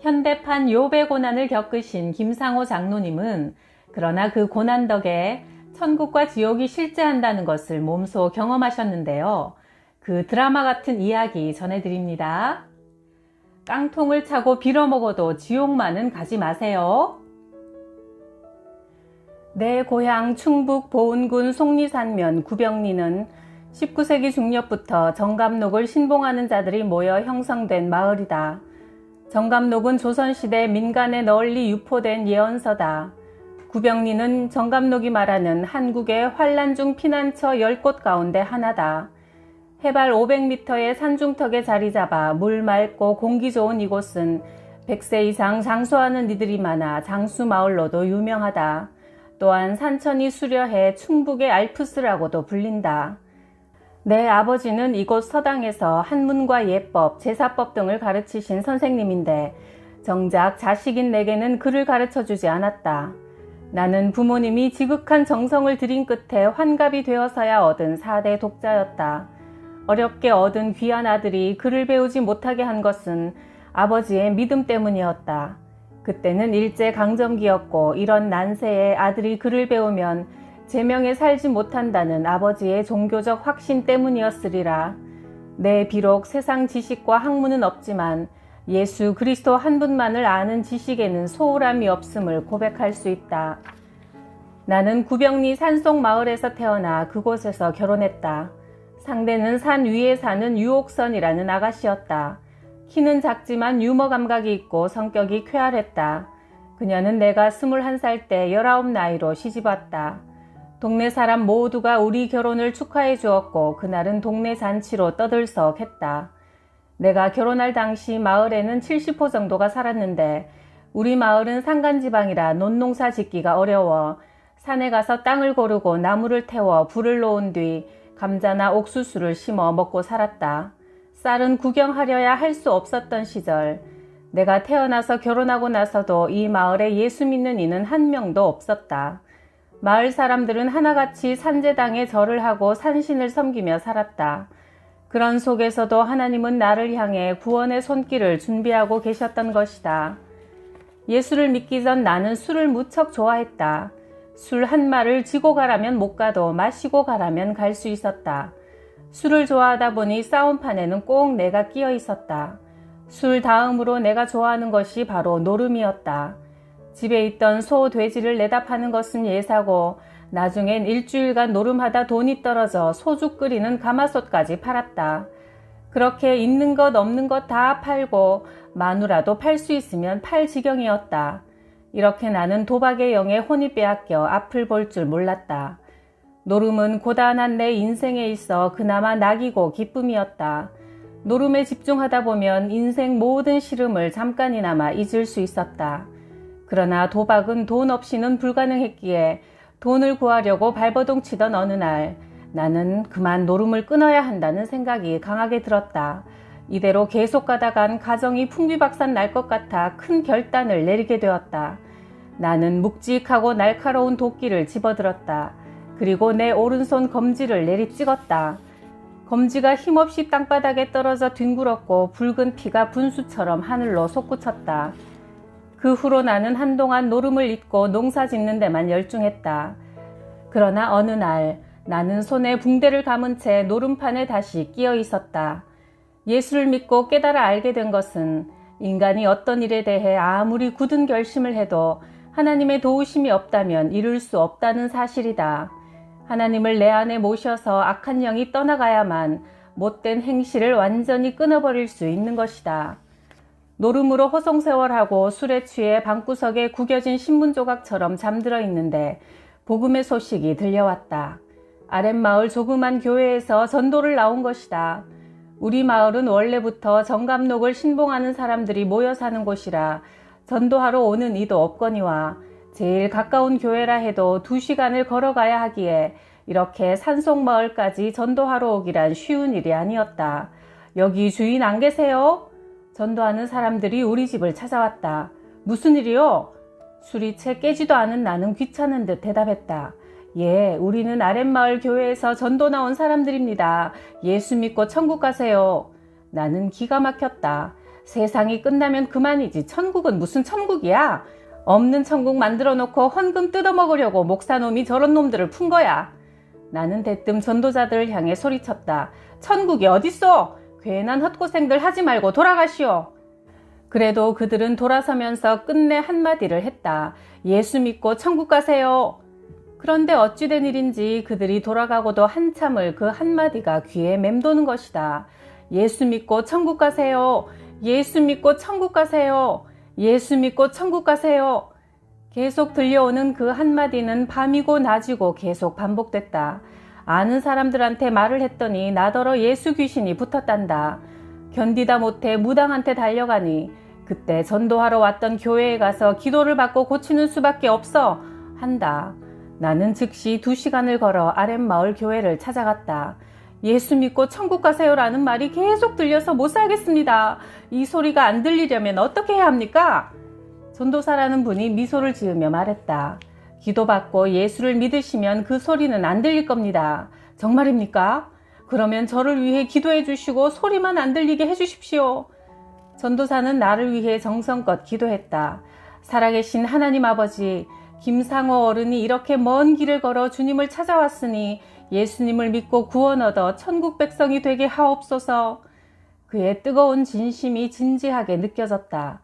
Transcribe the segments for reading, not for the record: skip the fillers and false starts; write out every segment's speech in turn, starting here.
현대판 요배 고난을 겪으신 김상호 장로님은 그러나 그 고난 덕에 천국과 지옥이 실제한다는 것을 몸소 경험하셨는데요. 그 드라마 같은 이야기 전해드립니다. 깡통을 차고 빌어먹어도 지옥만은 가지 마세요. 내 고향 충북 보은군 속리산면 구병리는 19세기 중엽부터 정감록을 신봉하는 자들이 모여 형성된 마을이다. 정감록은 조선시대 민간에 널리 유포된 예언서다. 구병리는 정감록이 말하는 한국의 환란 중 피난처 10곳 가운데 하나다. 해발 500m의 산중턱에 자리 잡아 물 맑고 공기 좋은 이곳은 100세 이상 장수하는 이들이 많아 장수마을로도 유명하다. 또한 산천이 수려해 충북의 알프스라고도 불린다. 내 아버지는 이곳 서당에서 한문과 예법, 제사법 등을 가르치신 선생님인데 정작 자식인 내게는 글을 가르쳐주지 않았다. 나는 부모님이 지극한 정성을 들인 끝에 환갑이 되어서야 얻은 4대 독자였다. 어렵게 얻은 귀한 아들이 글을 배우지 못하게 한 것은 아버지의 믿음 때문이었다. 그때는 일제강점기였고 이런 난세에 아들이 글을 배우면 제명에 살지 못한다는 아버지의 종교적 확신 때문이었으리라. 내 비록 세상 지식과 학문은 없지만 예수 그리스도 한 분만을 아는 지식에는 소홀함이 없음을 고백할 수 있다. 나는 구병리 산속 마을에서 태어나 그곳에서 결혼했다. 상대는 산 위에 사는 유옥선이라는 아가씨였다. 키는 작지만 유머 감각이 있고 성격이 쾌활했다. 그녀는 내가 21살 때 19 나이로 시집왔다. 동네 사람 모두가 우리 결혼을 축하해 주었고 그날은 동네 잔치로 떠들썩했다. 내가 결혼할 당시 마을에는 70호 정도가 살았는데 우리 마을은 산간지방이라 논농사 짓기가 어려워 산에 가서 땅을 고르고 나무를 태워 불을 놓은 뒤 감자나 옥수수를 심어 먹고 살았다. 쌀은 구경하려야 할 수 없었던 시절, 내가 태어나서 결혼하고 나서도 이 마을에 예수 믿는 이는 한 명도 없었다. 마을 사람들은 하나같이 산제당에 절을 하고 산신을 섬기며 살았다. 그런 속에서도 하나님은 나를 향해 구원의 손길을 준비하고 계셨던 것이다. 예수를 믿기 전 나는 술을 무척 좋아했다. 술 한 마를 지고 가라면 못 가도 마시고 가라면 갈 수 있었다. 술을 좋아하다 보니 싸움판에는 꼭 내가 끼어 있었다. 술 다음으로 내가 좋아하는 것이 바로 노름이었다. 집에 있던 소, 돼지를 내다 파는 것은 예사고 나중엔 일주일간 노름하다 돈이 떨어져 소주 끓이는 가마솥까지 팔았다. 그렇게 있는 것 없는 것 다 팔고 마누라도 팔 수 있으면 팔 지경이었다. 이렇게 나는 도박의 영에 혼이 빼앗겨 앞을 볼 줄 몰랐다. 노름은 고단한 내 인생에 있어 그나마 낙이고 기쁨이었다. 노름에 집중하다 보면 인생 모든 시름을 잠깐이나마 잊을 수 있었다. 그러나 도박은 돈 없이는 불가능했기에 돈을 구하려고 발버둥 치던 어느 날 나는 그만 노름을 끊어야 한다는 생각이 강하게 들었다. 이대로 계속 가다간 가정이 풍비박산 날 것 같아 큰 결단을 내리게 되었다. 나는 묵직하고 날카로운 도끼를 집어들었다. 그리고 내 오른손 검지를 내리 찍었다. 검지가 힘없이 땅바닥에 떨어져 뒹굴었고 붉은 피가 분수처럼 하늘로 솟구쳤다. 그 후로 나는 한동안 노름을 잊고 농사 짓는 데만 열중했다. 그러나 어느 날 나는 손에 붕대를 감은 채 노름판에 다시 끼어 있었다. 예수를 믿고 깨달아 알게 된 것은 인간이 어떤 일에 대해 아무리 굳은 결심을 해도 하나님의 도우심이 없다면 이룰 수 없다는 사실이다. 하나님을 내 안에 모셔서 악한 영이 떠나가야만 못된 행실을 완전히 끊어버릴 수 있는 것이다. 노름으로 허송세월하고 술에 취해 방구석에 구겨진 신문조각처럼 잠들어 있는데 복음의 소식이 들려왔다. 아랫마을 조그만 교회에서 전도를 나온 것이다. 우리 마을은 원래부터 정감록을 신봉하는 사람들이 모여 사는 곳이라 전도하러 오는 이도 없거니와 제일 가까운 교회라 해도 2시간을 걸어가야 하기에 이렇게 산속마을까지 전도하러 오기란 쉬운 일이 아니었다. 여기 주인 안 계세요? 전도하는 사람들이 우리 집을 찾아왔다. 무슨 일이요? 술이 채 깨지도 않은 나는 귀찮은 듯 대답했다. 예, 우리는 아랫마을 교회에서 전도 나온 사람들입니다. 예수 믿고 천국 가세요. 나는 기가 막혔다. 세상이 끝나면 그만이지 천국은 무슨 천국이야. 없는 천국 만들어 놓고 헌금 뜯어먹으려고 목사놈이 저런 놈들을 푼 거야. 나는 대뜸 전도자들을 향해 소리쳤다. 천국이 어딨어? 괜한 헛고생들 하지 말고 돌아가시오. 그래도 그들은 돌아서면서 끝내 한마디를 했다. 예수 믿고 천국 가세요. 그런데 어찌 된 일인지 그들이 돌아가고도 한참을 그 한마디가 귀에 맴도는 것이다. 예수 믿고 천국 가세요. 예수 믿고 천국 가세요. 예수 믿고 천국 가세요. 계속 들려오는 그 한마디는 밤이고 낮이고 계속 반복됐다. 아는 사람들한테 말을 했더니 나더러 예수 귀신이 붙었단다. 견디다 못해 무당한테 달려가니 그때 전도하러 왔던 교회에 가서 기도를 받고 고치는 수밖에 없어 한다. 나는 즉시 2시간을 걸어 아랫마을 교회를 찾아갔다. 예수 믿고 천국 가세요라는 말이 계속 들려서 못 살겠습니다. 이 소리가 안 들리려면 어떻게 해야 합니까? 전도사라는 분이 미소를 지으며 말했다. 기도받고 예수를 믿으시면 그 소리는 안 들릴 겁니다. 정말입니까? 그러면 저를 위해 기도해 주시고 소리만 안 들리게 해 주십시오. 전도사는 나를 위해 정성껏 기도했다. 살아계신 하나님 아버지, 김상호 어른이 이렇게 먼 길을 걸어 주님을 찾아왔으니 예수님을 믿고 구원 얻어 천국 백성이 되게 하옵소서. 그의 뜨거운 진심이 진지하게 느껴졌다.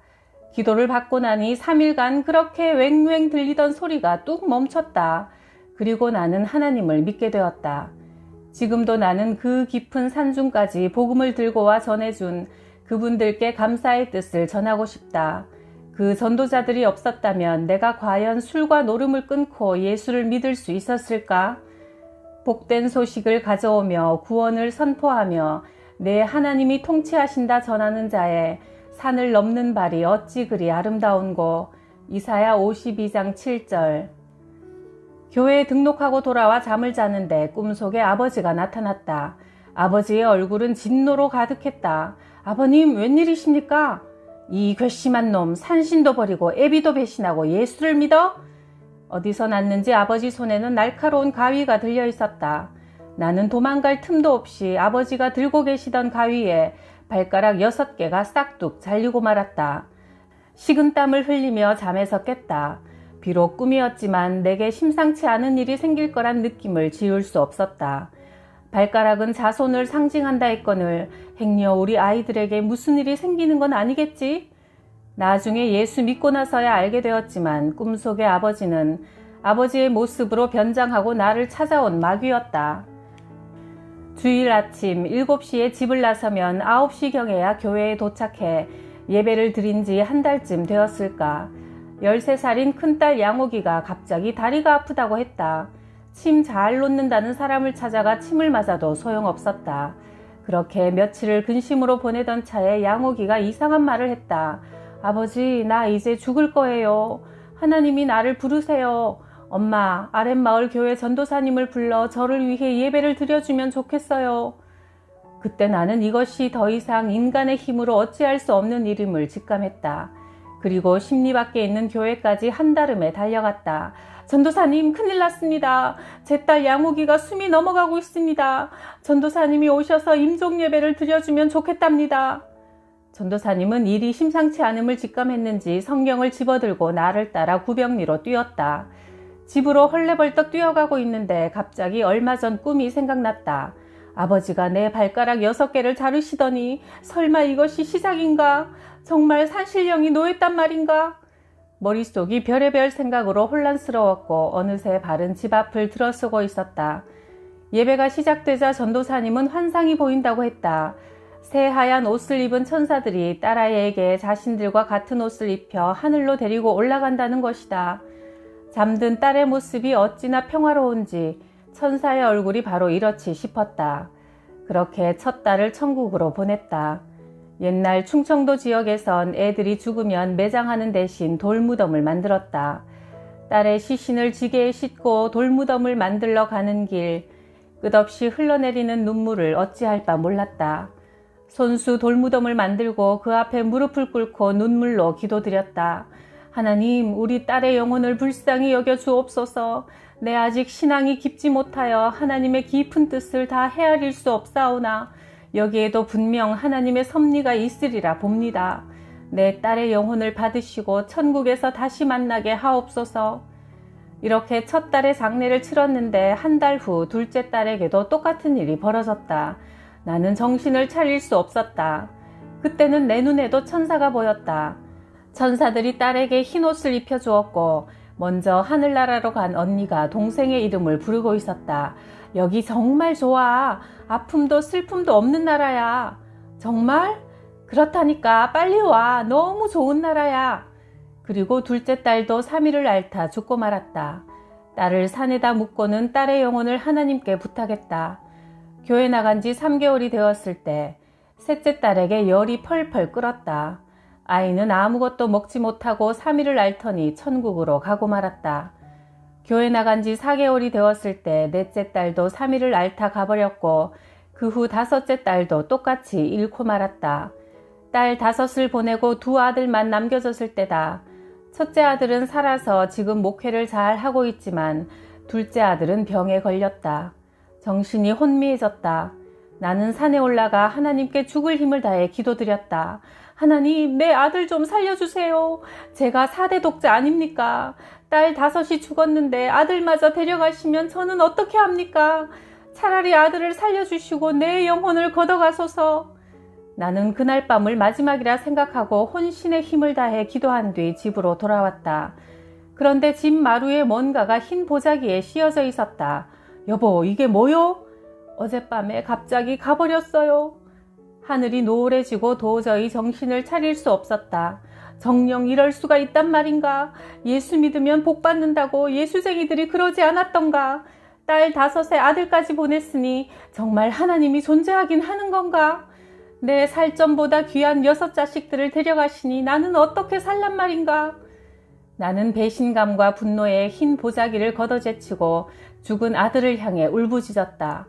기도를 받고 나니 3일간 그렇게 왱왱 들리던 소리가 뚝 멈췄다. 그리고 나는 하나님을 믿게 되었다. 지금도 나는 그 깊은 산중까지 복음을 들고 와 전해준 그분들께 감사의 뜻을 전하고 싶다. 그 전도자들이 없었다면 내가 과연 술과 노름을 끊고 예수를 믿을 수 있었을까? 복된 소식을 가져오며 구원을 선포하며 내 하나님이 통치하신다 전하는 자의 산을 넘는 발이 어찌 그리 아름다운고. 이사야 52장 7절. 교회에 등록하고 돌아와 잠을 자는데 꿈속에 아버지가 나타났다. 아버지의 얼굴은 진노로 가득했다. 아버님, 웬일이십니까? 이 괘씸한 놈, 산신도 버리고 애비도 배신하고 예수를 믿어? 어디서 났는지 아버지 손에는 날카로운 가위가 들려 있었다. 나는 도망갈 틈도 없이 아버지가 들고 계시던 가위에 발가락 6개가 싹둑 잘리고 말았다. 식은땀을 흘리며 잠에서 깼다. 비록 꿈이었지만 내게 심상치 않은 일이 생길 거란 느낌을 지울 수 없었다. 발가락은 자손을 상징한다 했거늘 행여 우리 아이들에게 무슨 일이 생기는 건 아니겠지? 나중에 예수 믿고 나서야 알게 되었지만 꿈속의 아버지는 아버지의 모습으로 변장하고 나를 찾아온 마귀였다. 주일 아침 7시에 집을 나서면 9시경에야 교회에 도착해 예배를 드린 지 한 달쯤 되었을까. 13살인 큰딸 양옥이가 갑자기 다리가 아프다고 했다. 침 잘 놓는다는 사람을 찾아가 침을 맞아도 소용없었다. 그렇게 며칠을 근심으로 보내던 차에 양옥이가 이상한 말을 했다. 아버지, 나 이제 죽을 거예요. 하나님이 나를 부르세요. 엄마, 아랫마을 교회 전도사님을 불러 저를 위해 예배를 드려주면 좋겠어요. 그때 나는 이것이 더 이상 인간의 힘으로 어찌할 수 없는 일임을 직감했다. 그리고 십리 밖에 있는 교회까지 한달음에 달려갔다. 전도사님, 큰일 났습니다. 제 딸 양옥이가 숨이 넘어가고 있습니다. 전도사님이 오셔서 임종 예배를 드려주면 좋겠답니다. 전도사님은 일이 심상치 않음을 직감했는지 성경을 집어들고 나를 따라 구병리로 뛰었다. 집으로 헐레벌떡 뛰어가고 있는데 갑자기 얼마 전 꿈이 생각났다. 아버지가 내 발가락 6개를 자르시더니 설마 이것이 시작인가? 정말 산신령이 노했단 말인가? 머릿속이 별의별 생각으로 혼란스러웠고 어느새 발은 집 앞을 들어서고 있었다. 예배가 시작되자 전도사님은 환상이 보인다고 했다. 새하얀 옷을 입은 천사들이 딸아이에게 자신들과 같은 옷을 입혀 하늘로 데리고 올라간다는 것이다. 잠든 딸의 모습이 어찌나 평화로운지 천사의 얼굴이 바로 이렇지 싶었다. 그렇게 첫 딸을 천국으로 보냈다. 옛날 충청도 지역에선 애들이 죽으면 매장하는 대신 돌무덤을 만들었다. 딸의 시신을 지게에 싣고 돌무덤을 만들러 가는 길, 끝없이 흘러내리는 눈물을 어찌할 바 몰랐다. 손수 돌무덤을 만들고 그 앞에 무릎을 꿇고 눈물로 기도드렸다. 하나님, 우리 딸의 영혼을 불쌍히 여겨 주옵소서. 내 아직 신앙이 깊지 못하여 하나님의 깊은 뜻을 다 헤아릴 수 없사오나 여기에도 분명 하나님의 섭리가 있으리라 봅니다. 내 딸의 영혼을 받으시고 천국에서 다시 만나게 하옵소서. 이렇게 첫 딸의 장례를 치렀는데 한 달 후 둘째 딸에게도 똑같은 일이 벌어졌다. 나는 정신을 차릴 수 없었다. 그때는 내 눈에도 천사가 보였다. 천사들이 딸에게 흰옷을 입혀주었고 먼저 하늘나라로 간 언니가 동생의 이름을 부르고 있었다. 여기 정말 좋아. 아픔도 슬픔도 없는 나라야. 정말? 그렇다니까 빨리 와. 너무 좋은 나라야. 그리고 둘째 딸도 3일을 앓다 죽고 말았다. 딸을 산에다 묻고는 딸의 영혼을 하나님께 부탁했다. 교회 나간 지 3개월이 되었을 때 셋째 딸에게 열이 펄펄 끓었다. 아이는 아무것도 먹지 못하고 3일을 앓더니 천국으로 가고 말았다. 교회 나간 지 4개월이 되었을 때 넷째 딸도 3일을 앓다 가버렸고 그 후 다섯째 딸도 똑같이 잃고 말았다. 딸 5을 보내고 2 아들만 남겨졌을 때다. 첫째 아들은 살아서 지금 목회를 잘 하고 있지만 둘째 아들은 병에 걸렸다. 정신이 혼미해졌다. 나는 산에 올라가 하나님께 죽을 힘을 다해 기도드렸다. 하나님, 내 아들 좀 살려주세요. 제가 4대 독자 아닙니까? 딸 5이 죽었는데 아들마저 데려가시면 저는 어떻게 합니까? 차라리 아들을 살려주시고 내 영혼을 걷어가소서. 나는 그날 밤을 마지막이라 생각하고 혼신의 힘을 다해 기도한 뒤 집으로 돌아왔다. 그런데 집 마루에 뭔가가 흰 보자기에 씌어져 있었다. 여보, 이게 뭐요? 어젯밤에 갑자기 가버렸어요. 하늘이 노을해지고 도저히 정신을 차릴 수 없었다. 정녕 이럴 수가 있단 말인가? 예수 믿으면 복 받는다고 예수쟁이들이 그러지 않았던가? 딸 5의 아들까지 보냈으니 정말 하나님이 존재하긴 하는 건가? 내 살점보다 귀한 6 자식들을 데려가시니 나는 어떻게 살란 말인가? 나는 배신감과 분노에 흰 보자기를 걷어제치고 죽은 아들을 향해 울부짖었다.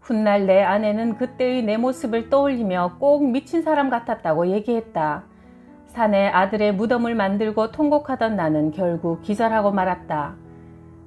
훗날 내 아내는 그때의 내 모습을 떠올리며 꼭 미친 사람 같았다고 얘기했다. 산에 아들의 무덤을 만들고 통곡하던 나는 결국 기절하고 말았다.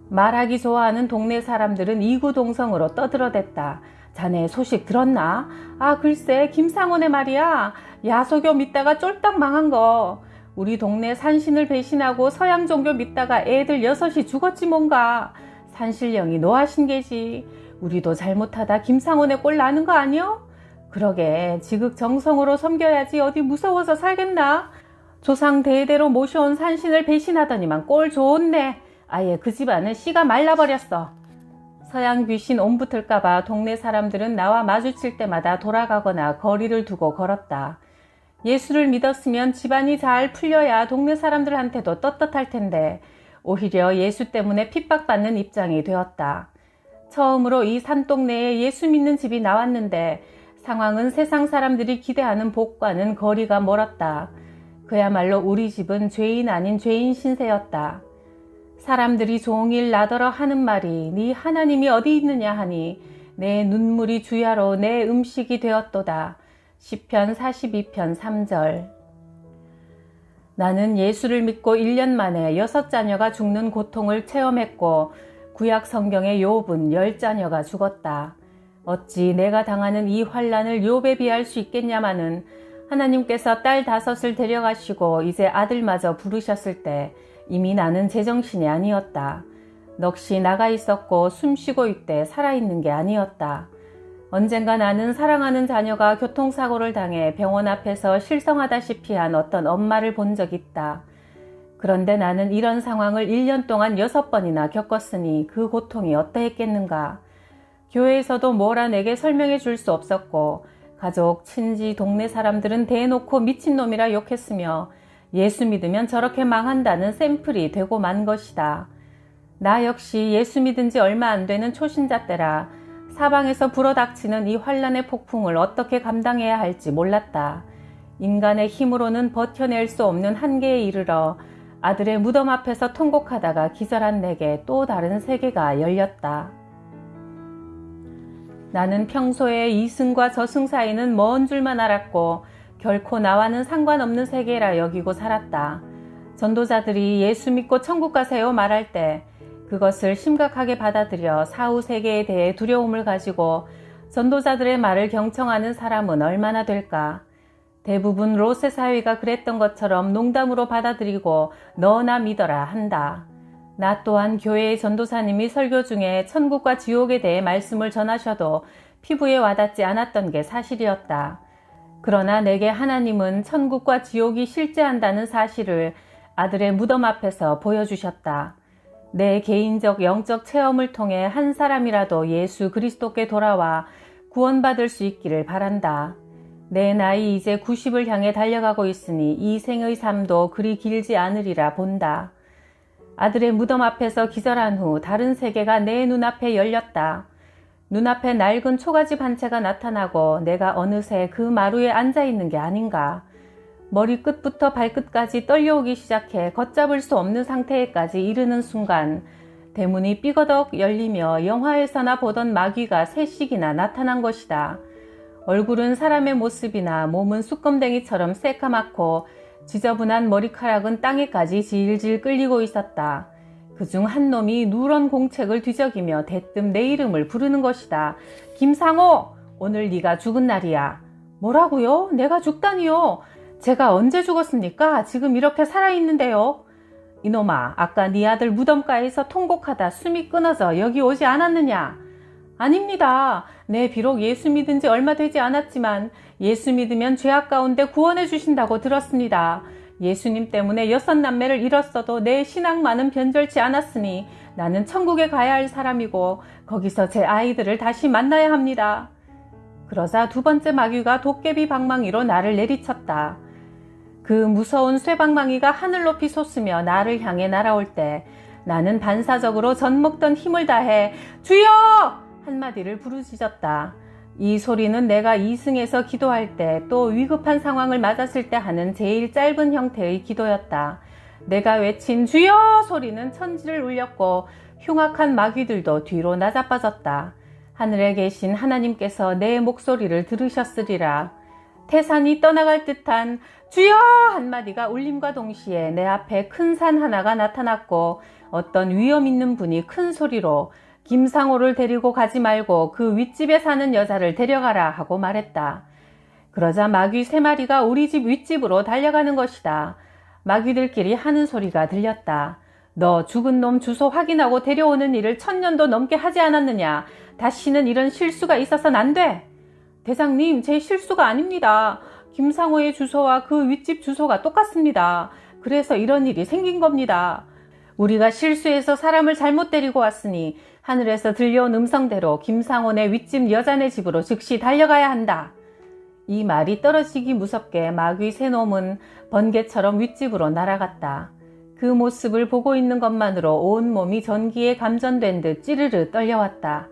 말하기 좋아하는 동네 사람들은 이구동성으로 떠들어댔다. 자네 소식 들었나? 아, 글쎄 김상원의 말이야. 야소교 믿다가 쫄딱 망한 거. 우리 동네 산신을 배신하고 서양 종교 믿다가 애들 6이 죽었지 뭔가. 산신령이 노하신 게지. 우리도 잘못하다 김상원의 꼴 나는 거 아니여? 그러게 지극정성으로 섬겨야지 어디 무서워서 살겠나? 조상 대대로 모셔온 산신을 배신하더니만 꼴 좋네. 아예 그 집안은 씨가 말라버렸어. 서양 귀신 옴붙을까봐 동네 사람들은 나와 마주칠 때마다 돌아가거나 거리를 두고 걸었다. 예수를 믿었으면 집안이 잘 풀려야 동네 사람들한테도 떳떳할 텐데 오히려 예수 때문에 핍박받는 입장이 되었다. 처음으로 이 산동네에 예수 믿는 집이 나왔는데 상황은 세상 사람들이 기대하는 복과는 거리가 멀었다. 그야말로 우리 집은 죄인 아닌 죄인 신세였다. 사람들이 종일 나더러 하는 말이 네 하나님이 어디 있느냐 하니 내 눈물이 주야로 내 음식이 되었도다. 시편 42편 3절. 나는 예수를 믿고 1년 만에 6 자녀가 죽는 고통을 체험했고 구약 성경의 욥은 10자녀가 죽었다. 어찌 내가 당하는 이 환난을 욥에 비할 수 있겠냐마는 하나님께서 딸 5을 데려가시고 이제 아들마저 부르셨을 때 이미 나는 제정신이 아니었다. 넋이 나가 있었고 숨쉬고 있되 살아있는 게 아니었다. 언젠가 나는 사랑하는 자녀가 교통사고를 당해 병원 앞에서 실성하다시피 한 어떤 엄마를 본 적 있다. 그런데 나는 이런 상황을 1년 동안 6번이나 겪었으니 그 고통이 어떠했겠는가. 교회에서도 뭐라 내게 설명해 줄 수 없었고 가족, 친지, 동네 사람들은 대놓고 미친놈이라 욕했으며 예수 믿으면 저렇게 망한다는 샘플이 되고 만 것이다. 나 역시 예수 믿은 지 얼마 안 되는 초신자 때라 사방에서 불어닥치는 이 환난의 폭풍을 어떻게 감당해야 할지 몰랐다. 인간의 힘으로는 버텨낼 수 없는 한계에 이르러 아들의 무덤 앞에서 통곡하다가 기절한 내게 또 다른 세계가 열렸다. 나는 평소에 이승과 저승 사이는 먼 줄만 알았고 결코 나와는 상관없는 세계라 여기고 살았다. 전도자들이 예수 믿고 천국 가세요 말할 때 그것을 심각하게 받아들여 사후 세계에 대해 두려움을 가지고 전도자들의 말을 경청하는 사람은 얼마나 될까? 대부분 롯의 사위가 그랬던 것처럼 농담으로 받아들이고 너나 믿어라 한다. 나 또한 교회의 전도사님이 설교 중에 천국과 지옥에 대해 말씀을 전하셔도 피부에 와닿지 않았던 게 사실이었다. 그러나 내게 하나님은 천국과 지옥이 실제한다는 사실을 아들의 무덤 앞에서 보여주셨다. 내 개인적 영적 체험을 통해 한 사람이라도 예수 그리스도께 돌아와 구원받을 수 있기를 바란다. 내 나이 이제 90을 향해 달려가고 있으니 이 생의 삶도 그리 길지 않으리라 본다. 아들의 무덤 앞에서 기절한 후 다른 세계가 내 눈앞에 열렸다. 눈앞에 낡은 초가집 한 채가 나타나고 내가 어느새 그 마루에 앉아있는 게 아닌가. 머리끝부터 발끝까지 떨려오기 시작해 걷잡을 수 없는 상태에까지 이르는 순간 대문이 삐거덕 열리며 영화에서나 보던 마귀가 셋씩이나 나타난 것이다. 얼굴은 사람의 모습이나 몸은 쑥검댕이처럼 새까맣고 지저분한 머리카락은 땅에까지 질질 끌리고 있었다. 그중 한 놈이 누런 공책을 뒤적이며 대뜸 내 이름을 부르는 것이다. 김상호! 오늘 네가 죽은 날이야. 뭐라고요? 내가 죽다니요? 제가 언제 죽었습니까? 지금 이렇게 살아있는데요. 이놈아, 아까 네 아들 무덤가에서 통곡하다 숨이 끊어져 여기 오지 않았느냐? 아닙니다. 네, 비록 예수 믿은 지 얼마 되지 않았지만 예수 믿으면 죄악 가운데 구원해 주신다고 들었습니다. 예수님 때문에 6남매를 잃었어도 내 신앙만은 변절치 않았으니 나는 천국에 가야 할 사람이고 거기서 제 아이들을 다시 만나야 합니다. 그러자 두 번째 마귀가 도깨비 방망이로 나를 내리쳤다. 그 무서운 쇠방망이가 하늘 높이 솟으며 나를 향해 날아올 때 나는 반사적으로 젖먹던 힘을 다해 주여! 한마디를 부르짖었다. 이 소리는 내가 이승에서 기도할 때 또 위급한 상황을 맞았을 때 하는 제일 짧은 형태의 기도였다. 내가 외친 주여 소리는 천지를 울렸고 흉악한 마귀들도 뒤로 나자빠졌다. 하늘에 계신 하나님께서 내 목소리를 들으셨으리라. 태산이 떠나갈 듯한 주여 한마디가 울림과 동시에 내 앞에 큰 산 하나가 나타났고 어떤 위험 있는 분이 큰 소리로 김상호를 데리고 가지 말고 그 윗집에 사는 여자를 데려가라 하고 말했다. 그러자 마귀 3마리가 우리 집 윗집으로 달려가는 것이다. 마귀들끼리 하는 소리가 들렸다. 너 죽은 놈 주소 확인하고 데려오는 일을 1000년도 넘게 하지 않았느냐? 다시는 이런 실수가 있어서는 안 돼. 대장님, 제 실수가 아닙니다. 김상호의 주소와 그 윗집 주소가 똑같습니다. 그래서 이런 일이 생긴 겁니다. 우리가 실수해서 사람을 잘못 데리고 왔으니 하늘에서 들려온 음성대로 김상원의 윗집 여자네 집으로 즉시 달려가야 한다. 이 말이 떨어지기 무섭게 마귀 3놈은 번개처럼 윗집으로 날아갔다. 그 모습을 보고 있는 것만으로 온몸이 전기에 감전된 듯 찌르르 떨려왔다.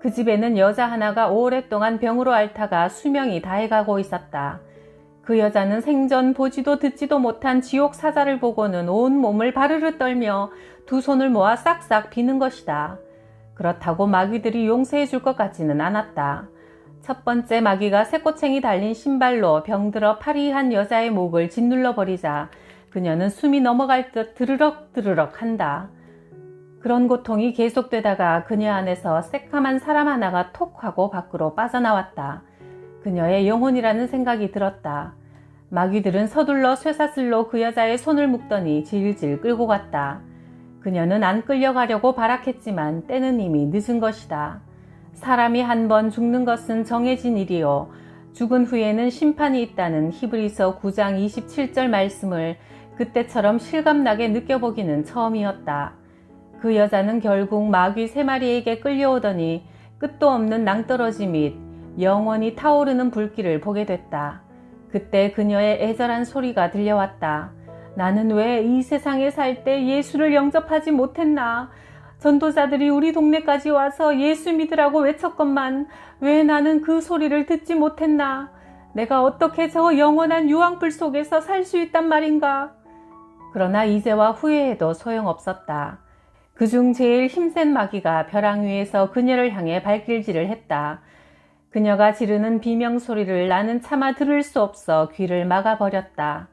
그 집에는 여자 하나가 오랫동안 병으로 앓다가 수명이 다해가고 있었다. 그 여자는 생전 보지도 듣지도 못한 지옥 사자를 보고는 온몸을 바르르 떨며 두 손을 모아 싹싹 비는 것이다. 그렇다고 마귀들이 용서해 줄 것 같지는 않았다. 첫 번째 마귀가 새꼬챙이 달린 신발로 병들어 파리한 여자의 목을 짓눌러 버리자 그녀는 숨이 넘어갈 듯 드르럭 드르럭 한다. 그런 고통이 계속되다가 그녀 안에서 새까만 사람 하나가 톡 하고 밖으로 빠져나왔다. 그녀의 영혼이라는 생각이 들었다. 마귀들은 서둘러 쇠사슬로 그 여자의 손을 묶더니 질질 끌고 갔다. 그녀는 안 끌려가려고 발악했지만 때는 이미 늦은 것이다. 사람이 한 번 죽는 것은 정해진 일이요. 죽은 후에는 심판이 있다는 히브리서 9장 27절 말씀을 그때처럼 실감나게 느껴보기는 처음이었다. 그 여자는 결국 마귀 3마리에게 끌려오더니 끝도 없는 낭떠러지 및 영원히 타오르는 불길을 보게 됐다. 그때 그녀의 애절한 소리가 들려왔다. 나는 왜 이 세상에 살 때 예수를 영접하지 못했나? 전도자들이 우리 동네까지 와서 예수 믿으라고 외쳤건만 왜 나는 그 소리를 듣지 못했나? 내가 어떻게 저 영원한 유황불 속에서 살 수 있단 말인가? 그러나 이제와 후회해도 소용없었다. 그중 제일 힘센 마귀가 벼랑 위에서 그녀를 향해 발길질을 했다. 그녀가 지르는 비명소리를 나는 차마 들을 수 없어 귀를 막아버렸다.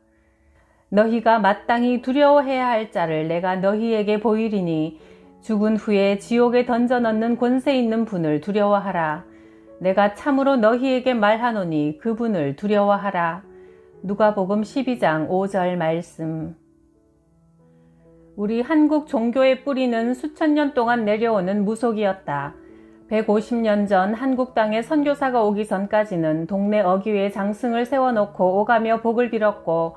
너희가 마땅히 두려워해야 할 자를 내가 너희에게 보이리니 죽은 후에 지옥에 던져 넣는 권세 있는 분을 두려워하라. 내가 참으로 너희에게 말하노니 그분을 두려워하라. 누가복음 12장 5절 말씀. 우리 한국 종교의 뿌리는 수천 년 동안 내려오는 무속이었다. 150년 전 한국 땅에 선교사가 오기 전까지는 동네 어귀에 장승을 세워놓고 오가며 복을 빌었고,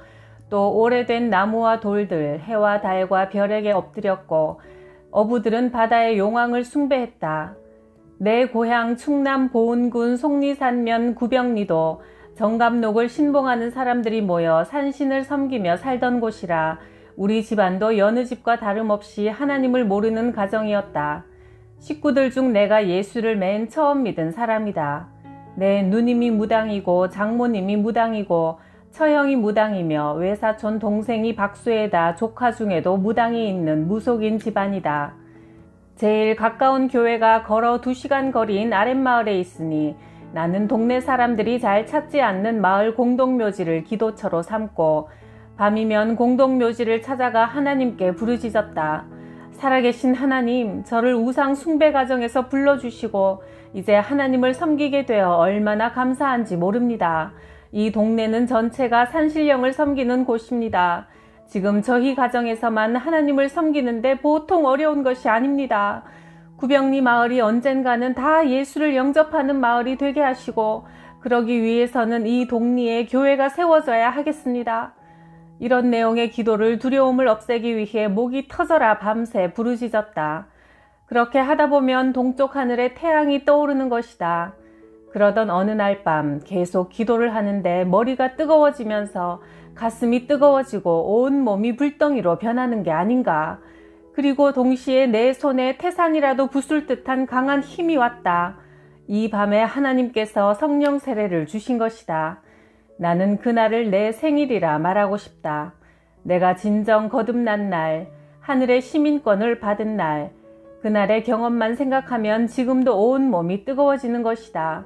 또 오래된 나무와 돌들, 해와 달과 별에게 엎드렸고, 어부들은 바다의 용왕을 숭배했다. 내 고향 충남 보은군 속리산면 구병리도 정감록을 신봉하는 사람들이 모여 산신을 섬기며 살던 곳이라 우리 집안도 여느 집과 다름없이 하나님을 모르는 가정이었다. 식구들 중 내가 예수를 맨 처음 믿은 사람이다. 내 누님이 무당이고 장모님이 무당이고 처형이 무당이며 외사촌 동생이 박수에다 조카 중에도 무당이 있는 무속인 집안이다. 제일 가까운 교회가 걸어 2시간 거리인 아랫마을에 있으니 나는 동네 사람들이 잘 찾지 않는 마을 공동묘지를 기도처로 삼고 밤이면 공동묘지를 찾아가 하나님께 부르짖었다. 살아계신 하나님, 저를 우상 숭배 가정에서 불러주시고 이제 하나님을 섬기게 되어 얼마나 감사한지 모릅니다. 이 동네는 전체가 산신령을 섬기는 곳입니다. 지금 저희 가정에서만 하나님을 섬기는데 보통 어려운 것이 아닙니다. 구병리 마을이 언젠가는 다 예수를 영접하는 마을이 되게 하시고 그러기 위해서는 이 동리에 교회가 세워져야 하겠습니다. 이런 내용의 기도를 두려움을 없애기 위해 목이 터져라 밤새 부르짖었다. 그렇게 하다 보면 동쪽 하늘에 태양이 떠오르는 것이다. 그러던 어느 날 밤 계속 기도를 하는데 머리가 뜨거워지면서 가슴이 뜨거워지고 온 몸이 불덩이로 변하는 게 아닌가. 그리고 동시에 내 손에 태산이라도 부술 듯한 강한 힘이 왔다. 이 밤에 하나님께서 성령 세례를 주신 것이다. 나는 그날을 내 생일이라 말하고 싶다. 내가 진정 거듭난 날, 하늘의 시민권을 받은 날, 그날의 경험만 생각하면 지금도 온 몸이 뜨거워지는 것이다.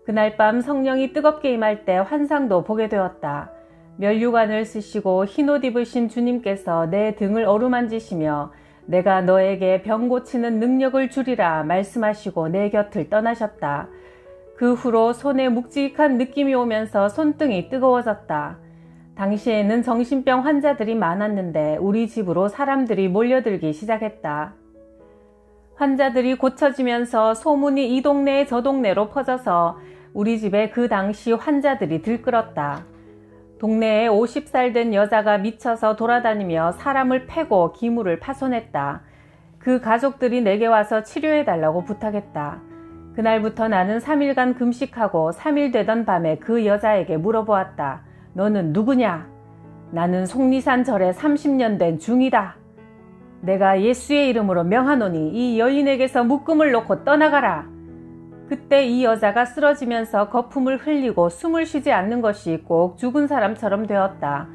그날 밤 성령이 뜨겁게 임할 때 환상도 보게 되었다. 면류관을 쓰시고 흰옷 입으신 주님께서 내 등을 어루만지시며 내가 너에게 병 고치는 능력을 주리라 말씀하시고 내 곁을 떠나셨다. 그 후로 손에 묵직한 느낌이 오면서 손등이 뜨거워졌다. 당시에는 정신병 환자들이 많았는데 우리 집으로 사람들이 몰려들기 시작했다. 환자들이 고쳐지면서 소문이 이 동네 저 동네로 퍼져서 우리 집에 그 당시 환자들이 들끓었다. 동네에 50살 된 여자가 미쳐서 돌아다니며 사람을 패고 기물을 파손했다. 그 가족들이 내게 와서 치료해달라고 부탁했다. 그날부터 나는 3일간 금식하고 3일 되던 밤에 그 여자에게 물어보았다. 너는 누구냐? 나는 속리산 절에 30년 된 중이다. 내가 예수의 이름으로 명하노니 이 여인에게서 묶음을 놓고 떠나가라. 그때 이 여자가 쓰러지면서 거품을 흘리고 숨을 쉬지 않는 것이 꼭 죽은 사람처럼 되었다.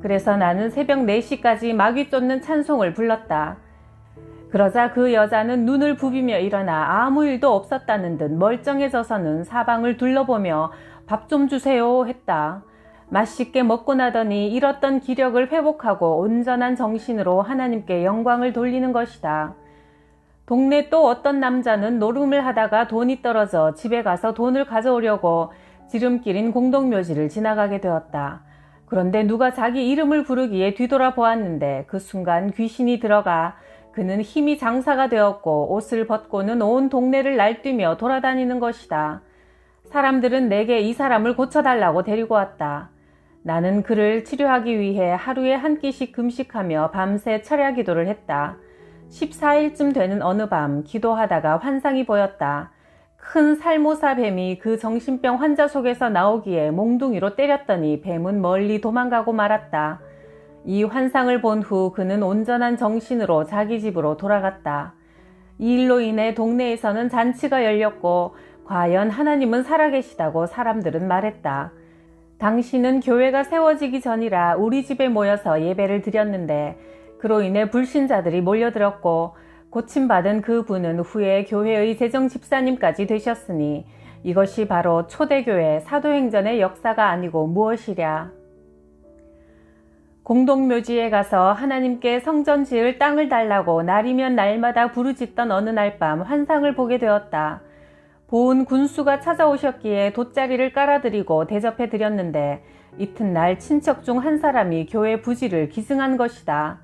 그래서 나는 새벽 4시까지 마귀 쫓는 찬송을 불렀다. 그러자 그 여자는 눈을 부비며 일어나 아무 일도 없었다는 듯 멀쩡해져서는 사방을 둘러보며 밥 좀 주세요 했다. 맛있게 먹고 나더니 잃었던 기력을 회복하고 온전한 정신으로 하나님께 영광을 돌리는 것이다. 동네 또 어떤 남자는 노름을 하다가 돈이 떨어져 집에 가서 돈을 가져오려고 지름길인 공동묘지를 지나가게 되었다. 그런데 누가 자기 이름을 부르기에 뒤돌아보았는데 그 순간 귀신이 들어가 그는 힘이 장사가 되었고 옷을 벗고는 온 동네를 날뛰며 돌아다니는 것이다. 사람들은 내게 이 사람을 고쳐달라고 데리고 왔다. 나는 그를 치료하기 위해 하루에 한 끼씩 금식하며 밤새 철야 기도를 했다. 14일쯤 되는 어느 밤 기도하다가 환상이 보였다. 큰 살모사 뱀이 그 정신병 환자 속에서 나오기에 몽둥이로 때렸더니 뱀은 멀리 도망가고 말았다. 이 환상을 본 후 그는 온전한 정신으로 자기 집으로 돌아갔다. 이 일로 인해 동네에서는 잔치가 열렸고 과연 하나님은 살아계시다고 사람들은 말했다. 당시는 교회가 세워지기 전이라 우리 집에 모여서 예배를 드렸는데 그로 인해 불신자들이 몰려들었고 고침받은 그 분은 후에 교회의 재정 집사님까지 되셨으니 이것이 바로 초대교회 사도행전의 역사가 아니고 무엇이랴. 공동묘지에 가서 하나님께 성전 지을 땅을 달라고 날이면 날마다 부르짖던 어느 날 밤 환상을 보게 되었다. 보은 군수가 찾아오셨기에 돗자리를 깔아드리고 대접해 드렸는데 이튿날 친척 중 한 사람이 교회 부지를 기증한 것이다.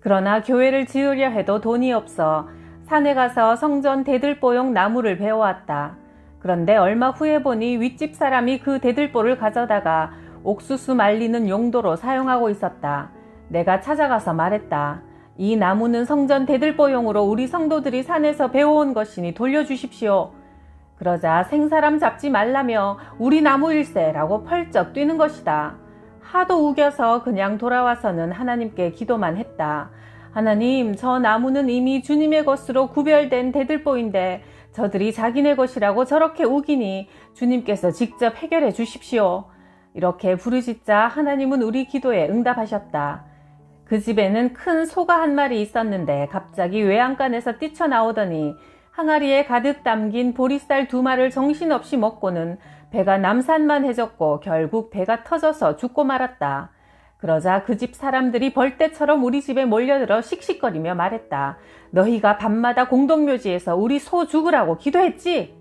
그러나 교회를 지으려 해도 돈이 없어 산에 가서 성전 대들보용 나무를 베어왔다. 그런데 얼마 후에 보니 윗집 사람이 그 대들보를 가져다가 옥수수 말리는 용도로 사용하고 있었다. 내가 찾아가서 말했다. 이 나무는 성전 대들보용으로 우리 성도들이 산에서 베어온 것이니 돌려주십시오. 그러자 생사람 잡지 말라며 우리 나무일세 라고 펄쩍 뛰는 것이다. 하도 우겨서 그냥 돌아와서는 하나님께 기도만 했다. 하나님, 저 나무는 이미 주님의 것으로 구별된 대들보인데 저들이 자기네 것이라고 저렇게 우기니 주님께서 직접 해결해 주십시오. 이렇게 부르짖자 하나님은 우리 기도에 응답하셨다. 그 집에는 큰 소가 한 마리 있었는데 갑자기 외양간에서 뛰쳐나오더니 항아리에 가득 담긴 보리쌀 2마리를 정신없이 먹고는 배가 남산만해졌고 결국 배가 터져서 죽고 말았다. 그러자 그 집 사람들이 벌떼처럼 우리 집에 몰려들어 씩씩거리며 말했다. 너희가 밤마다 공동묘지에서 우리 소 죽으라고 기도했지?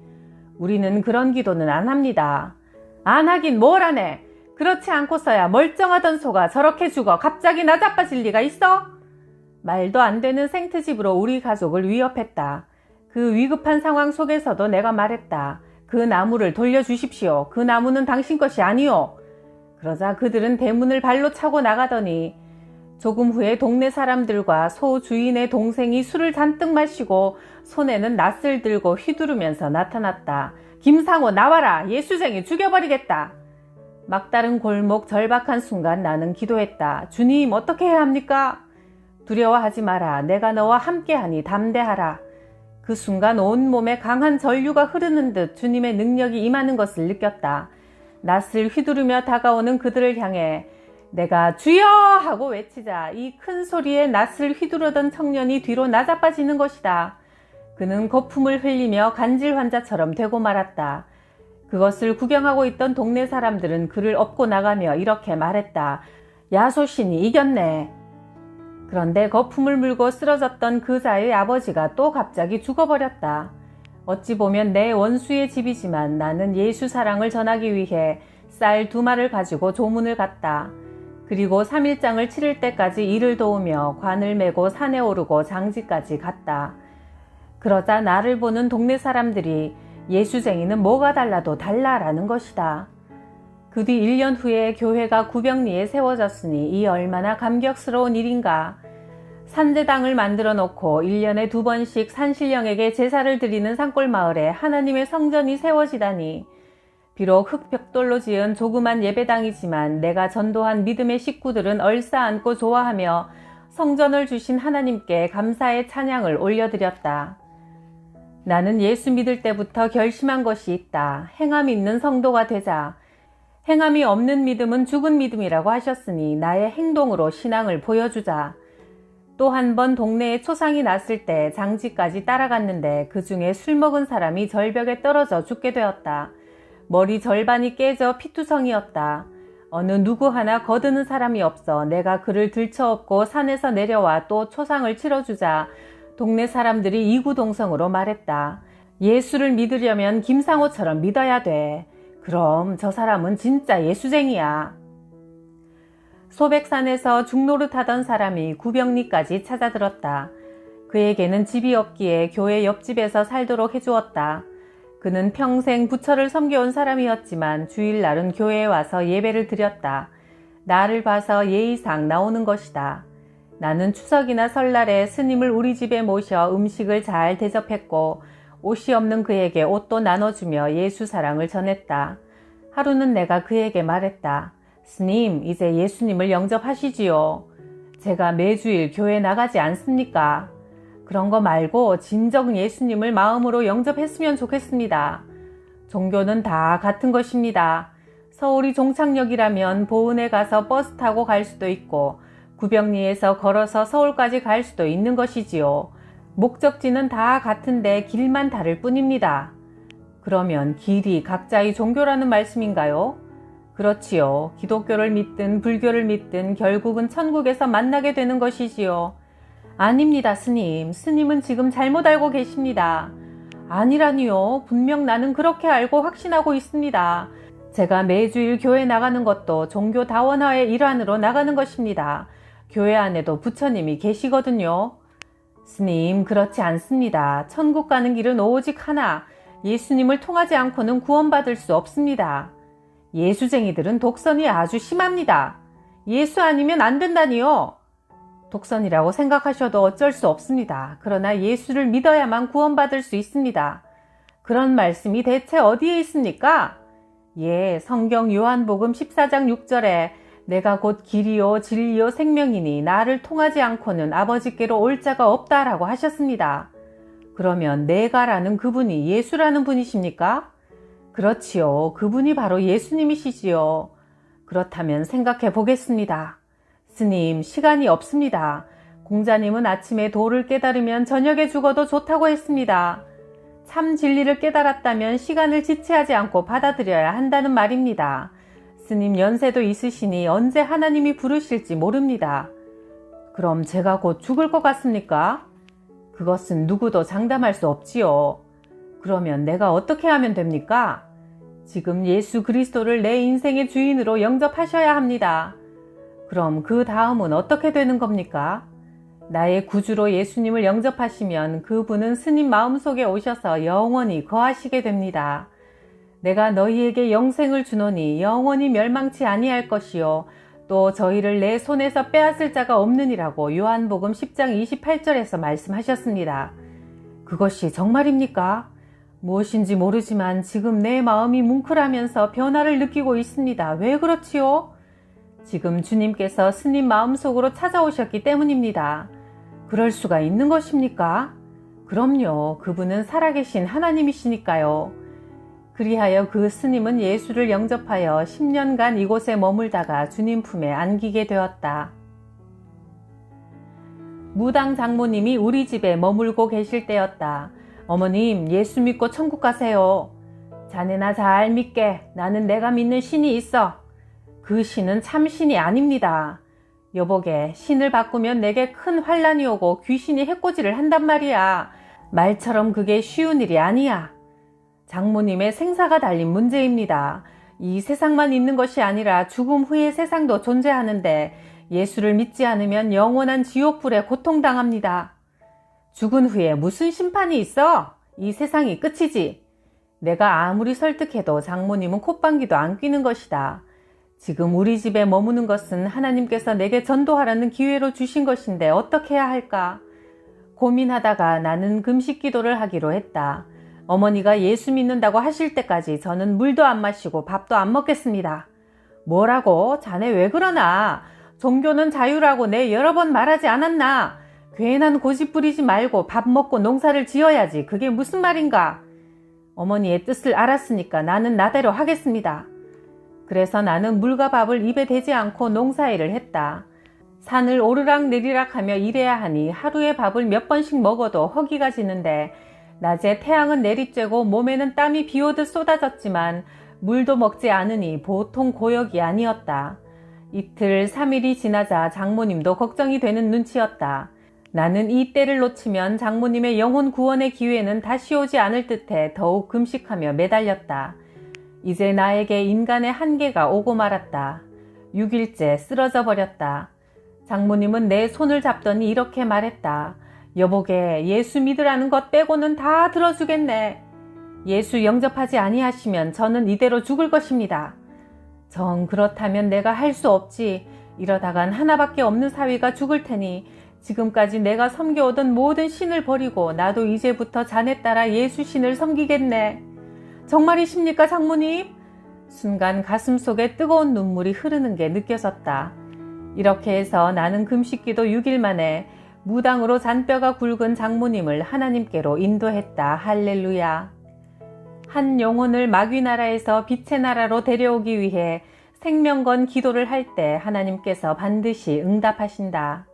우리는 그런 기도는 안 합니다. 안 하긴 뭘 안 해? 그렇지 않고서야 멀쩡하던 소가 저렇게 죽어 갑자기 나자빠질 리가 있어? 말도 안 되는 생트집으로 우리 가족을 위협했다. 그 위급한 상황 속에서도 내가 말했다. 그 나무를 돌려주십시오. 그 나무는 당신 것이 아니오. 그러자 그들은 대문을 발로 차고 나가더니 조금 후에 동네 사람들과 소 주인의 동생이 술을 잔뜩 마시고 손에는 낫을 들고 휘두르면서 나타났다. 김상호 나와라. 예수쟁이 죽여버리겠다. 막다른 골목 절박한 순간 나는 기도했다. 주님 어떻게 해야 합니까? 두려워하지 마라. 내가 너와 함께하니 담대하라. 그 순간 온몸에 강한 전류가 흐르는 듯 주님의 능력이 임하는 것을 느꼈다. 낫을 휘두르며 다가오는 그들을 향해 내가 주여 하고 외치자 이 큰 소리에 낫을 휘두르던 청년이 뒤로 나자빠지는 것이다. 그는 거품을 흘리며 간질 환자처럼 되고 말았다. 그것을 구경하고 있던 동네 사람들은 그를 업고 나가며 이렇게 말했다. 야소신이 이겼네. 그런데 거품을 물고 쓰러졌던 그자의 아버지가 또 갑자기 죽어버렸다. 어찌 보면 내 원수의 집이지만 나는 예수 사랑을 전하기 위해 쌀 2마리를 가지고 조문을 갔다. 그리고 3일장을 치를 때까지 이를 도우며 관을 메고 산에 오르고 장지까지 갔다. 그러자 나를 보는 동네 사람들이 예수쟁이는 뭐가 달라도 달라라는 것이다. 그 뒤 1년 후에 교회가 구병리에 세워졌으니 이 얼마나 감격스러운 일인가. 산제당을 만들어 놓고 1년에 2번씩 산신령에게 제사를 드리는 산골마을에 하나님의 성전이 세워지다니. 비록 흙벽돌로 지은 조그만 예배당이지만 내가 전도한 믿음의 식구들은 얼싸안고 좋아하며 성전을 주신 하나님께 감사의 찬양을 올려드렸다. 나는 예수 믿을 때부터 결심한 것이 있다. 행함 있는 성도가 되자. 행함이 없는 믿음은 죽은 믿음이라고 하셨으니 나의 행동으로 신앙을 보여주자. 또 한 번 동네에 초상이 났을 때 장지까지 따라갔는데 그 중에 술 먹은 사람이 절벽에 떨어져 죽게 되었다. 머리 절반이 깨져 피투성이었다. 어느 누구 하나 거드는 사람이 없어 내가 그를 들쳐업고 산에서 내려와 또 초상을 치러주자 동네 사람들이 이구동성으로 말했다. 예수를 믿으려면 김상호처럼 믿어야 돼. 그럼 저 사람은 진짜 예수쟁이야. 소백산에서 중노릇하던 사람이 구병리까지 찾아들었다. 그에게는 집이 없기에 교회 옆집에서 살도록 해주었다. 그는 평생 부처를 섬겨온 사람이었지만 주일날은 교회에 와서 예배를 드렸다. 나를 봐서 예의상 나오는 것이다. 나는 추석이나 설날에 스님을 우리 집에 모셔 음식을 잘 대접했고 옷이 없는 그에게 옷도 나눠주며 예수 사랑을 전했다. 하루는 내가 그에게 말했다. 스님, 이제 예수님을 영접하시지요. 제가 매주일 교회 나가지 않습니까? 그런 거 말고 진정 예수님을 마음으로 영접했으면 좋겠습니다. 종교는 다 같은 것입니다. 서울이 종착역이라면 보은에 가서 버스 타고 갈 수도 있고 구병리에서 걸어서 서울까지 갈 수도 있는 것이지요. 목적지는 다 같은데 길만 다를 뿐입니다. 그러면 길이 각자의 종교라는 말씀인가요? 그렇지요. 기독교를 믿든 불교를 믿든 결국은 천국에서 만나게 되는 것이지요. 아닙니다, 스님. 스님은 지금 잘못 알고 계십니다. 아니라니요. 분명 나는 그렇게 알고 확신하고 있습니다. 제가 매주일 교회 나가는 것도 종교 다원화의 일환으로 나가는 것입니다. 교회 안에도 부처님이 계시거든요. 스님, 그렇지 않습니다. 천국 가는 길은 오직 하나, 예수님을 통하지 않고는 구원받을 수 없습니다. 예수쟁이들은 독선이 아주 심합니다. 예수 아니면 안 된다니요. 독선이라고 생각하셔도 어쩔 수 없습니다. 그러나 예수를 믿어야만 구원받을 수 있습니다. 그런 말씀이 대체 어디에 있습니까? 예, 성경 요한복음 14장 6절에 내가 곧 길이요 진리요 생명이니 나를 통하지 않고는 아버지께로 올 자가 없다라고 하셨습니다. 그러면 내가라는 그분이 예수라는 분이십니까? 그렇지요. 그분이 바로 예수님이시지요. 그렇다면 생각해 보겠습니다. 스님, 시간이 없습니다. 공자님은 아침에 도를 깨달으면 저녁에 죽어도 좋다고 했습니다. 참 진리를 깨달았다면 시간을 지체하지 않고 받아들여야 한다는 말입니다. 스님, 연세도 있으시니 언제 하나님이 부르실지 모릅니다. 그럼 제가 곧 죽을 것 같습니까? 그것은 누구도 장담할 수 없지요. 그러면 내가 어떻게 하면 됩니까? 지금 예수 그리스도를 내 인생의 주인으로 영접하셔야 합니다. 그럼 그 다음은 어떻게 되는 겁니까? 나의 구주로 예수님을 영접하시면 그분은 스님 마음속에 오셔서 영원히 거하시게 됩니다. 내가 너희에게 영생을 주노니 영원히 멸망치 아니할 것이요 또 저희를 내 손에서 빼앗을 자가 없느니라고 요한복음 10장 28절에서 말씀하셨습니다. 그것이 정말입니까? 무엇인지 모르지만 지금 내 마음이 뭉클하면서 변화를 느끼고 있습니다. 왜 그렇지요? 지금 주님께서 스님 마음속으로 찾아오셨기 때문입니다. 그럴 수가 있는 것입니까? 그럼요. 그분은 살아계신 하나님이시니까요. 그리하여 그 스님은 예수를 영접하여 10년간 이곳에 머물다가 주님 품에 안기게 되었다. 무당 장모님이 우리 집에 머물고 계실 때였다. 어머님, 예수 믿고 천국 가세요. 자네나 잘 믿게. 나는 내가 믿는 신이 있어. 그 신은 참 신이 아닙니다. 여보게, 신을 바꾸면 내게 큰 환란이 오고 귀신이 해코지를 한단 말이야. 말처럼 그게 쉬운 일이 아니야. 장모님의 생사가 달린 문제입니다. 이 세상만 있는 것이 아니라 죽음 후의 세상도 존재하는데 예수를 믿지 않으면 영원한 지옥불에 고통당합니다. 죽은 후에 무슨 심판이 있어? 이 세상이 끝이지. 내가 아무리 설득해도 장모님은 콧방귀도 안 뀌는 것이다. 지금 우리 집에 머무는 것은 하나님께서 내게 전도하라는 기회로 주신 것인데 어떻게 해야 할까? 고민하다가 나는 금식 기도를 하기로 했다. 어머니가 예수 믿는다고 하실 때까지 저는 물도 안 마시고 밥도 안 먹겠습니다. 뭐라고? 자네 왜 그러나? 종교는 자유라고 내 여러 번 말하지 않았나? 괜한 고집 부리지 말고 밥 먹고 농사를 지어야지. 그게 무슨 말인가? 어머니의 뜻을 알았으니까 나는 나대로 하겠습니다. 그래서 나는 물과 밥을 입에 대지 않고 농사일을 했다. 산을 오르락 내리락 하며 일해야 하니 하루에 밥을 몇 번씩 먹어도 허기가 지는데 낮에 태양은 내리쬐고 몸에는 땀이 비오듯 쏟아졌지만 물도 먹지 않으니 보통 고역이 아니었다. 이틀 3일이 지나자 장모님도 걱정이 되는 눈치였다. 나는 이 때를 놓치면 장모님의 영혼 구원의 기회는 다시 오지 않을 듯해 더욱 금식하며 매달렸다. 이제 나에게 인간의 한계가 오고 말았다. 6일째 쓰러져 버렸다. 장모님은 내 손을 잡더니 이렇게 말했다. 여보게, 예수 믿으라는 것 빼고는 다 들어주겠네. 예수 영접하지 아니하시면 저는 이대로 죽을 것입니다. 정 그렇다면 내가 할 수 없지. 이러다간 하나밖에 없는 사위가 죽을 테니 지금까지 내가 섬겨오던 모든 신을 버리고 나도 이제부터 자네 따라 예수 신을 섬기겠네. 정말이십니까, 장모님? 순간 가슴속에 뜨거운 눈물이 흐르는 게 느껴졌다. 이렇게 해서 나는 금식기도 6일 만에 무당으로 잔뼈가 굵은 장모님을 하나님께로 인도했다. 할렐루야. 한 영혼을 마귀 나라에서 빛의 나라로 데려오기 위해 생명 건 기도를 할 때 하나님께서 반드시 응답하신다.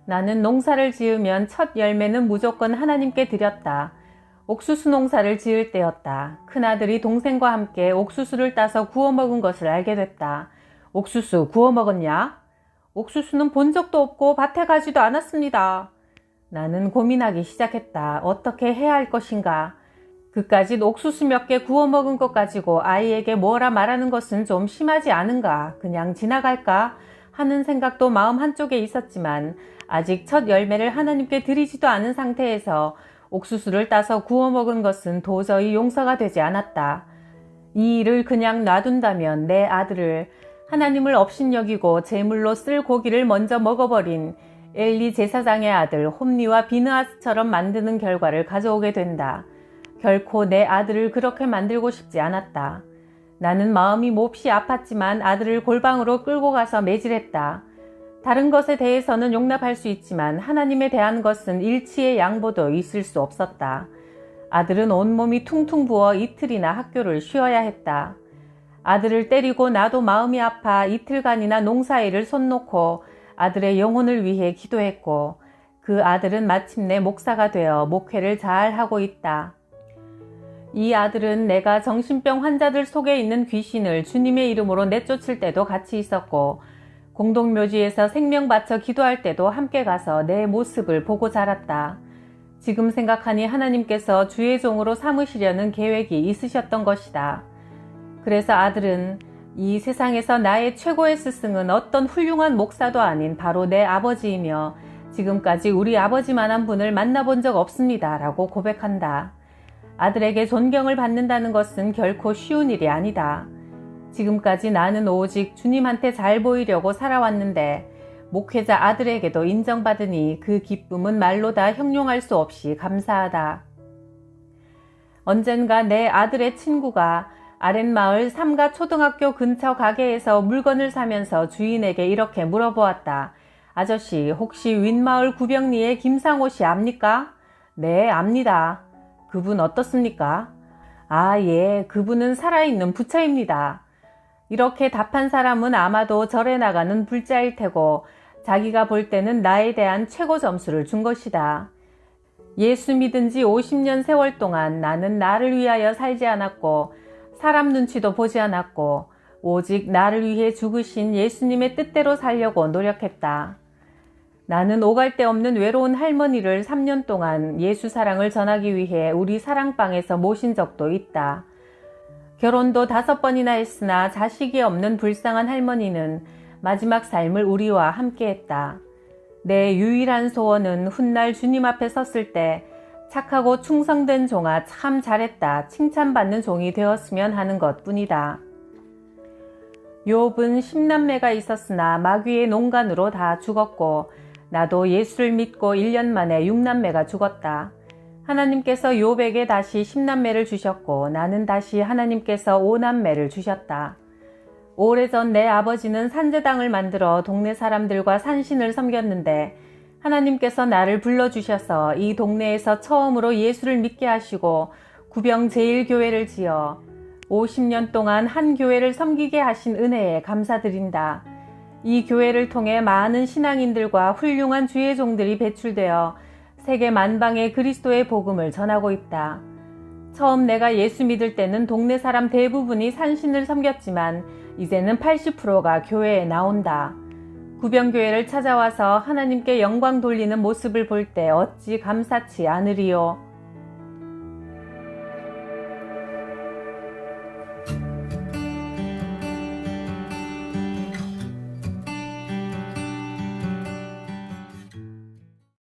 나는 농사를 지으면 첫 열매는 무조건 하나님께 드렸다. 옥수수 농사를 지을 때였다. 큰아들이 동생과 함께 옥수수를 따서 구워 먹은 것을 알게 됐다. 옥수수 구워 먹었냐? 옥수수는 본 적도 없고 밭에 가지도 않았습니다. 나는 고민하기 시작했다. 어떻게 해야 할 것인가? 그까짓 옥수수 몇 개 구워 먹은 것 가지고 아이에게 뭐라 말하는 것은 좀 심하지 않은가? 그냥 지나갈까? 하는 생각도 마음 한쪽에 있었지만 아직 첫 열매를 하나님께 드리지도 않은 상태에서 옥수수를 따서 구워 먹은 것은 도저히 용서가 되지 않았다. 이 일을 그냥 놔둔다면 내 아들을 하나님을 업신여기고 제물로 쓸 고기를 먼저 먹어버린 엘리 제사장의 아들 홈리와 비느하스처럼 만드는 결과를 가져오게 된다. 결코 내 아들을 그렇게 만들고 싶지 않았다. 나는 마음이 몹시 아팠지만 아들을 골방으로 끌고 가서 매질했다. 다른 것에 대해서는 용납할 수 있지만 하나님에 대한 것은 일치의 양보도 있을 수 없었다. 아들은 온몸이 퉁퉁 부어 이틀이나 학교를 쉬어야 했다. 아들을 때리고 나도 마음이 아파 이틀간이나 농사일을 손 놓고 아들의 영혼을 위해 기도했고 그 아들은 마침내 목사가 되어 목회를 잘 하고 있다. 이 아들은 내가 정신병 환자들 속에 있는 귀신을 주님의 이름으로 내쫓을 때도 같이 있었고 공동묘지에서 생명 바쳐 기도할 때도 함께 가서 내 모습을 보고 자랐다. 지금 생각하니 하나님께서 주의 종으로 삼으시려는 계획이 있으셨던 것이다. 그래서 아들은 이 세상에서 나의 최고의 스승은 어떤 훌륭한 목사도 아닌 바로 내 아버지이며 지금까지 우리 아버지만한 분을 만나본 적 없습니다. 라고 고백한다. 아들에게 존경을 받는다는 것은 결코 쉬운 일이 아니다. 지금까지 나는 오직 주님한테 잘 보이려고 살아왔는데 목회자 아들에게도 인정받으니 그 기쁨은 말로 다 형용할 수 없이 감사하다. 언젠가 내 아들의 친구가 아랫마을 삼가 초등학교 근처 가게에서 물건을 사면서 주인에게 이렇게 물어보았다. 아저씨, 혹시 윗마을 구병리의 김상호 씨 압니까? 네, 압니다. 그분 어떻습니까? 아, 예, 그분은 살아있는 부처입니다. 이렇게 답한 사람은 아마도 절에 나가는 불자일 테고 자기가 볼 때는 나에 대한 최고 점수를 준 것이다. 예수 믿은 지 50년 세월 동안 나는 나를 위하여 살지 않았고 사람 눈치도 보지 않았고 오직 나를 위해 죽으신 예수님의 뜻대로 살려고 노력했다. 나는 오갈 데 없는 외로운 할머니를 3년 동안 예수 사랑을 전하기 위해 우리 사랑방에서 모신 적도 있다. 결혼도 5번이나 했으나 자식이 없는 불쌍한 할머니는 마지막 삶을 우리와 함께 했다. 내 유일한 소원은 훗날 주님 앞에 섰을 때 착하고 충성된 종아 참 잘했다 칭찬받는 종이 되었으면 하는 것뿐이다. 욥은 10남매가 있었으나 마귀의 농간으로 다 죽었고 나도 예수를 믿고 1년 만에 6남매가 죽었다. 하나님께서 욥에게 다시 10남매를 주셨고 나는 다시 하나님께서 5남매를 주셨다. 오래전 내 아버지는 산제당을 만들어 동네 사람들과 산신을 섬겼는데 하나님께서 나를 불러주셔서 이 동네에서 처음으로 예수를 믿게 하시고 구병 제1교회를 지어 50년 동안 한 교회를 섬기게 하신 은혜에 감사드린다. 이 교회를 통해 많은 신앙인들과 훌륭한 주의 종들이 배출되어 세계 만방에 그리스도의 복음을 전하고 있다. 처음 내가 예수 믿을 때는 동네 사람 대부분이 산신을 섬겼지만 이제는 80%가 교회에 나온다. 구병교회를 찾아와서 하나님께 영광 돌리는 모습을 볼 때 어찌 감사치 않으리요.